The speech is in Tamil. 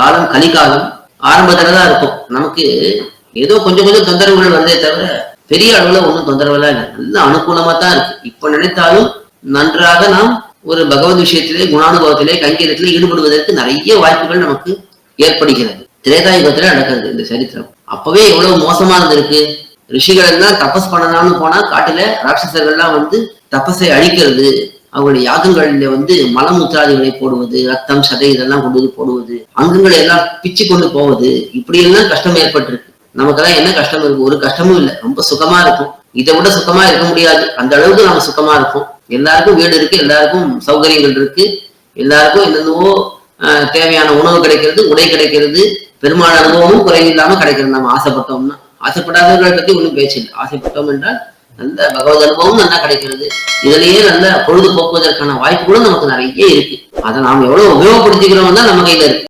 காலம் கலிகாலம் ஆரம்பத்துலதான் இருக்கும். நமக்கு ஏதோ கொஞ்சம் கொஞ்சம் தொந்தரவுகள் வந்தே தவிர பெரிய அளவுல ஒன்றும் தொந்தரவுலாம் இல்லை. நல்ல அனுகூலமா தான் இருக்கு. இப்ப நினைத்தாலும் நன்றாக நாம் ஒரு பகவத் விஷயத்திலே குணானுபவத்திலே கைங்கரியத்திலே ஈடுபடுவதற்கு நிறைய வாய்ப்புகள் நமக்கு ஏற்படுகிறது. திரேதாயுகத்துல நடக்கிறது இந்த சரித்திரம். அப்பவே எவ்வளவு மோசமா இருந்திருக்கு. ரிஷிகள் எல்லாம் தபஸ் பண்ணலாம்னு போனா காட்டுல ராட்சசர்கள்லாம் தபஸை அழிக்கிறது, அவங்களுடைய யாகங்கள்ல மலமூத்திராதிகளை போடுவது, ரத்தம் சதை இதெல்லாம் கொண்டு போடுவது, அங்கங்களை எல்லாம் பிச்சு கொண்டு போவது, இப்படி எல்லாம் கஷ்டம் ஏற்பட்டிருக்கு. நமக்கெல்லாம் என்ன கஷ்டம் இருக்கு? ஒரு கஷ்டமும் இல்லை. ரொம்ப சுகமா இருக்கும். இதை விட சுகமா இருக்க முடியாது. அந்த அளவுக்கு நம்ம சுகமா இருக்கும். எல்லாருக்கும் வீடு இருக்கு, எல்லாருக்கும் சௌகரியங்கள் இருக்கு, எல்லாருக்கும் என்னென்னவோ தேவையான உணவு கிடைக்கிறது, உடை கிடைக்கிறது, பெருமாள் அனுபவமும் குறைவில்லாம கிடைக்கிறது. நம்ம ஆசைப்பட்டோம்னா. ஆசைப்படாதவர்களை பத்தி ஒன்றும் பேச்சு இல்லை. ஆசைப்பட்டோம் என்றால் நல்ல பகவத் அனுபவம் நல்லா கிடைக்கிறது. இதுலயே நல்ல பொழுதுபோக்குவதற்கான வாய்ப்புகளும் நமக்கு நிறைய இருக்கு. அதை நாம் எவ்வளவு உபயோகப்படுத்திக்கிறோம் தான் நம்ம கையில இருக்கு.